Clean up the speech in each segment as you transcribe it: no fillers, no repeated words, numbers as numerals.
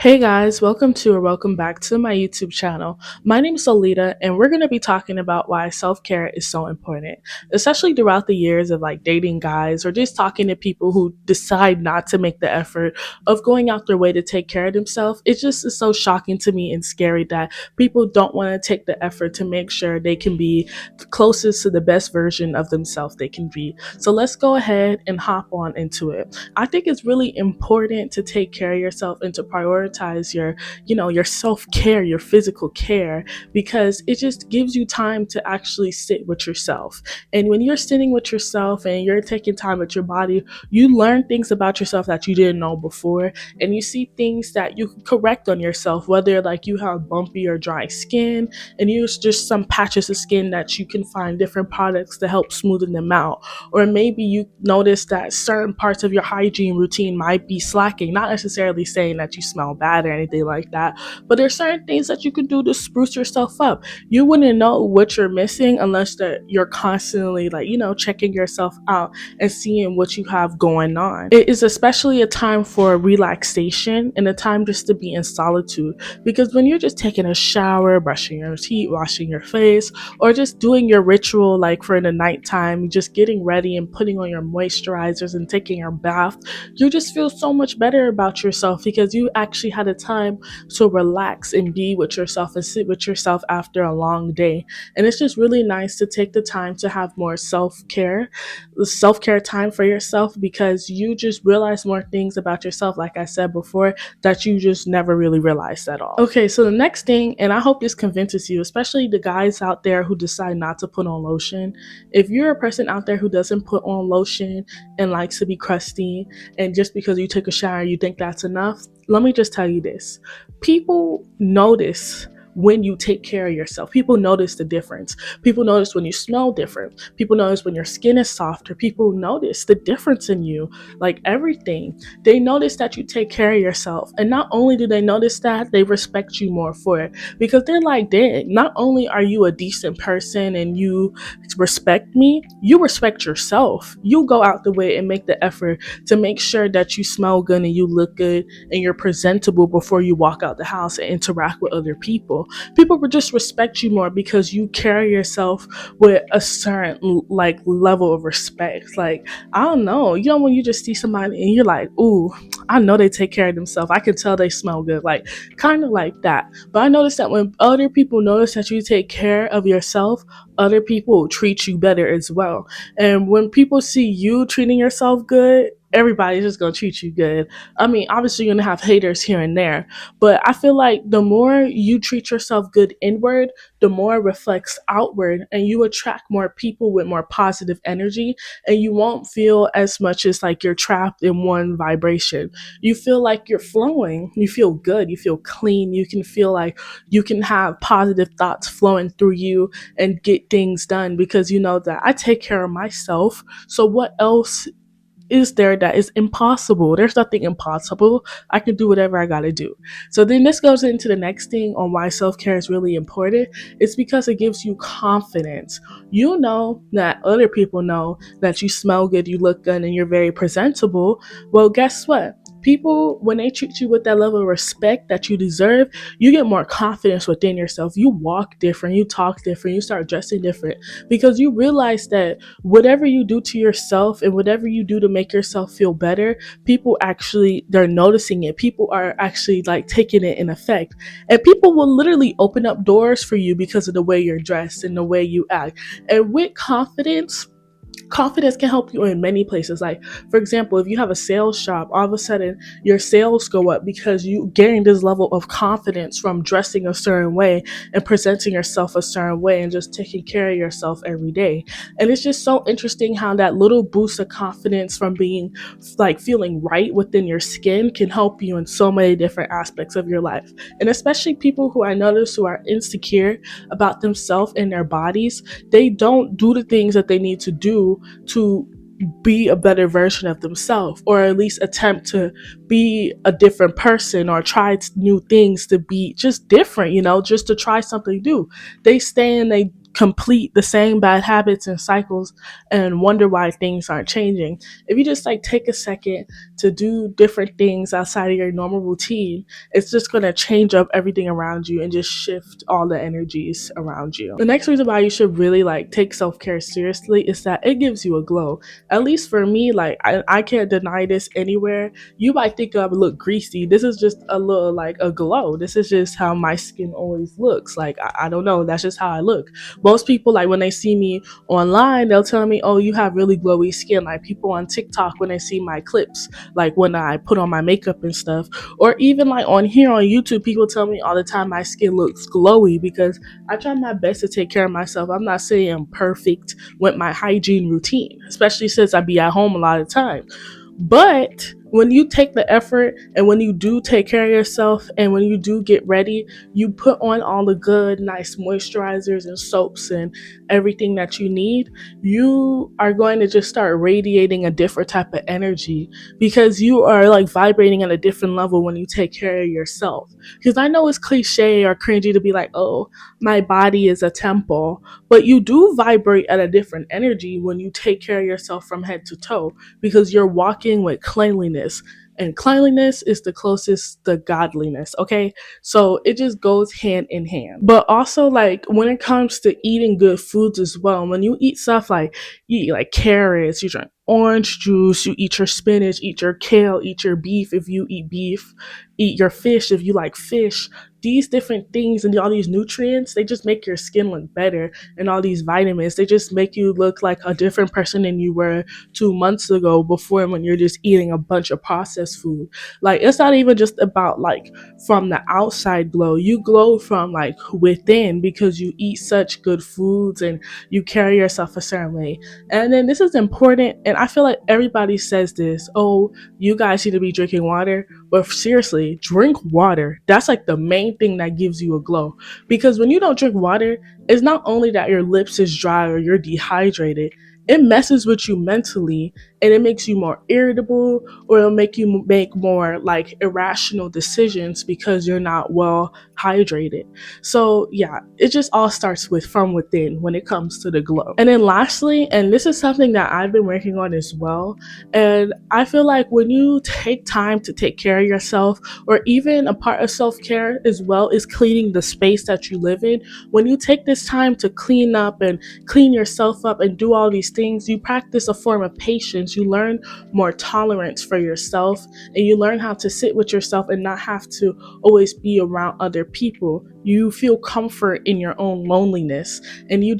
Hey guys, welcome to or welcome back to my YouTube channel. My name is Lolita, and we're going to be talking about why self-care is so important, especially throughout the years of like dating guys or just talking to people who decide not to make the effort of going out their way to take care of themselves. It just is so shocking to me and scary that people don't want to take the effort to make sure they can be the closest to the best version of themselves they can be. So let's go ahead and hop on into it. I think it's really important to take care of yourself and to prioritize your self-care, your physical care, because it just gives you time to actually sit with yourself. And when you're sitting with yourself and you're taking time with your body, you learn things about yourself that you didn't know before, and you see things that you can correct on yourself, whether like you have bumpy or dry skin and use just some patches of skin that you can find different products to help smoothen them out. Or maybe you notice that certain parts of your hygiene routine might be slacking, not necessarily saying that you smell bad or anything like that, but there's certain things that you can do to spruce yourself up. You wouldn't know what you're missing unless that you're constantly checking yourself out and seeing what you have going on. It is especially a time for relaxation and a time just to be in solitude, because when you're just taking a shower, brushing your teeth, washing your face, or just doing your ritual like for the nighttime, just getting ready and putting on your moisturizers and taking your bath, you just feel so much better about yourself because you actually had a time to relax and be with yourself and sit with yourself after a long day. And it's just really nice to take the time to have more self-care time for yourself, because you just realize more things about yourself, like I said before, that you just never really realized at all. Okay, so the next thing, and I hope this convinces you, especially the guys out there who decide not to put on lotion. If you're a person out there who doesn't put on lotion and likes to be crusty, and just because you took a shower you think that's enough, let me just tell you this. People notice when you take care of yourself. People notice the difference. People notice when you smell different. People notice when your skin is softer. People notice the difference in you, like everything. They notice that you take care of yourself. And not only do they notice that, they respect you more for it, because they're like, dang, not only are you a decent person and you respect me, you respect yourself. You go out the way and make the effort to make sure that you smell good and you look good and you're presentable before you walk out the house and interact with other people. People will just respect you more because you carry yourself with a certain like level of respect. Like, I don't know, when you just see somebody and you're like, ooh, I know they take care of themselves. I can tell they smell good, like kind of like that. But I noticed that when other people notice that you take care of yourself, other people treat you better as well. And when people see you treating yourself good, everybody's just gonna treat you good. I mean, obviously you're gonna have haters here and there, but I feel like the more you treat yourself good inward, the more it reflects outward, and you attract more people with more positive energy, and you won't feel as much as like you're trapped in one vibration. You feel like you're flowing, you feel good, you feel clean, you can feel like you can have positive thoughts flowing through you and get things done, because you know that I take care of myself. So what else is there that is impossible? There's nothing impossible. I can do whatever I gotta do. So then this goes into the next thing on why self-care is really important. It's because it gives you confidence. You know that other people know that you smell good, you look good, and you're very presentable. Well, guess what? People, when they treat you with that level of respect that you deserve, you get more confidence within yourself. You walk different, you talk different, you start dressing different, because you realize that whatever you do to yourself and whatever you do to make yourself feel better, people actually, they're noticing it. People are actually like taking it in effect, and people will literally open up doors for you because of the way you're dressed and the way you act. And with confidence can help you in many places. Like, for example, if you have a sales job, all of a sudden your sales go up because you gain this level of confidence from dressing a certain way and presenting yourself a certain way and just taking care of yourself every day. And it's just so interesting how that little boost of confidence from being like feeling right within your skin can help you in so many different aspects of your life. And especially people who I notice who are insecure about themselves and their bodies, they don't do the things that they need to do to be a better version of themselves, or at least attempt to be a different person or try new things to be just different, just to try something new. They stay and they complete the same bad habits and cycles and wonder why things aren't changing. If you just like take a second to do different things outside of your normal routine, it's just going to change up everything around you and just shift all the energies around you. The next reason why you should really like take self-care seriously is that it gives you a glow. At least for me, like I can't deny this anywhere. You might think I look greasy. This is just a little like a glow. This is just how my skin always looks. Like I don't know. That's just how I look. Most people, like when they see me online, they'll tell me, oh, you have really glowy skin. Like people on TikTok, when they see my clips, like when I put on my makeup and stuff, or even like on here on YouTube, people tell me all the time my skin looks glowy because I try my best to take care of myself. I'm not saying I'm perfect with my hygiene routine, especially since I be at home a lot of time. But when you take the effort and when you do take care of yourself and when you do get ready, you put on all the good, nice moisturizers and soaps and everything that you need, you are going to just start radiating a different type of energy because you are like vibrating at a different level when you take care of yourself. Because I know it's cliche or cringy to be like, oh, my body is a temple, but you do vibrate at a different energy when you take care of yourself from head to toe because you're walking with cleanliness. And cleanliness is the closest to godliness, okay? So it just goes hand in hand. But also, like, when it comes to eating good foods as well, when you eat stuff like, you eat like carrots, you drink orange juice, you eat your spinach, eat your kale, eat your beef if you eat beef, eat your fish if you like fish. These different things and all these nutrients, they just make your skin look better. And all these vitamins, they just make you look like a different person than you were 2 months ago before when you're just eating a bunch of processed food. Like, it's not even just about like from the outside glow. You glow from like within because you eat such good foods and you carry yourself a certain way. And then this is important, and I feel like everybody says this, oh, you guys need to be drinking water. But seriously, drink water. That's like the main thing that gives you a glow. Because when you don't drink water, it's not only that your lips is dry or you're dehydrated, it messes with you mentally and it makes you more irritable, or it'll make you make more like irrational decisions because you're not well hydrated. So yeah, it just all starts with from within when it comes to the glow. And then lastly, and this is something that I've been working on as well, and I feel like when you take time to take care of yourself, or even a part of self-care as well is cleaning the space that you live in. When you take this time to clean up and clean yourself up and do all these things, you practice a form of patience. You learn more tolerance for yourself, and you learn how to sit with yourself and not have to always be around other people. You feel comfort in your own loneliness, and you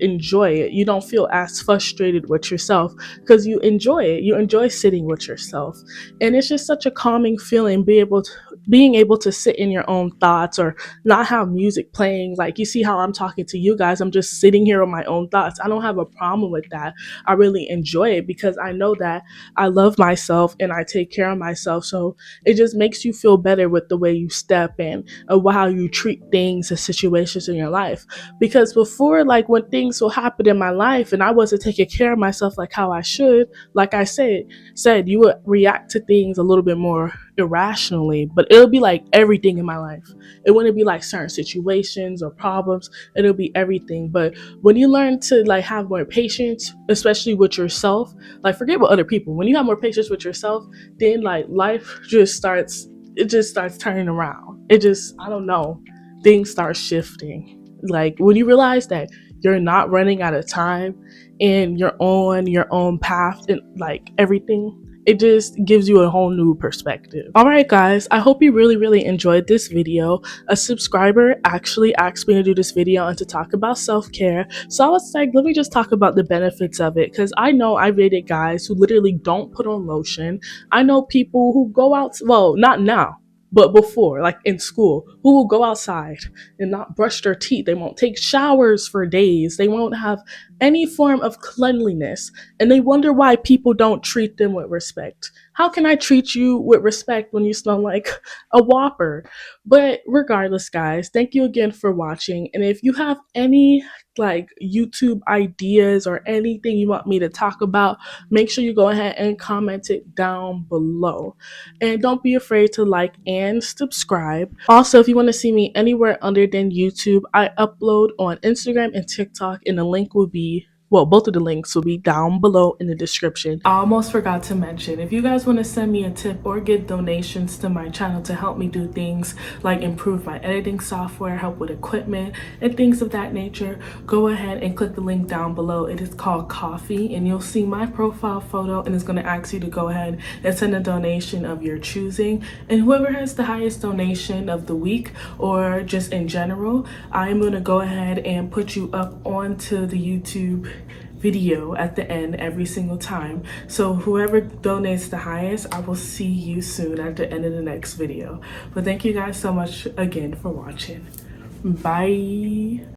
enjoy it. You don't feel as frustrated with yourself because you enjoy it. You enjoy sitting with yourself, and it's just such a calming feeling being able to sit in your own thoughts or not have music playing. Like, you see how I'm talking to you guys, I'm just sitting here with my own thoughts. I don't have a problem with that. I really enjoy it because I know that I love myself and I take care of myself. So it just makes you feel better with the way you step in, how you treat things and situations in your life. Because before, like when things will happen in my life and I wasn't taking care of myself like how I should, like I said you would react to things a little bit more irrationally. But it'll be like everything in my life. It wouldn't be like certain situations or problems. It'll be everything. But when you learn to like have more patience, especially with yourself, like forget about other people. When you have more patience with yourself, then like life just starts turning around. I don't know, things start shifting. Like when you realize that you're not running out of time and you're on your own path and like everything, it just gives you a whole new perspective. All right, guys, I hope you really, really enjoyed this video. A subscriber actually asked me to do this video and to talk about self-care. So I was like, let me just talk about the benefits of it, because I know I rated guys who literally don't put on lotion. I know people who go out, well, not now, but before, like in school, who will go outside and not brush their teeth. They won't take showers for days. They won't have any form of cleanliness. And they wonder why people don't treat them with respect. How can I treat you with respect when you smell like a Whopper? But regardless, guys, thank you again for watching. And if you have any like YouTube ideas or anything you want me to talk about, make sure you go ahead and comment it down below. And don't be afraid to like and subscribe. Also, if you want to see me anywhere other than YouTube, I upload on Instagram and TikTok, and the link will be, well, both of the links will be down below in the description. I almost forgot to mention, if you guys want to send me a tip or give donations to my channel to help me do things like improve my editing software, help with equipment, and things of that nature, go ahead and click the link down below. It is called Coffee, and you'll see my profile photo, and it's going to ask you to go ahead and send a donation of your choosing. And whoever has the highest donation of the week or just in general, I'm going to go ahead and put you up onto the YouTube video at the end every single time. So whoever donates the highest, I will see you soon at the end of the next video. But thank you guys so much again for watching. Bye.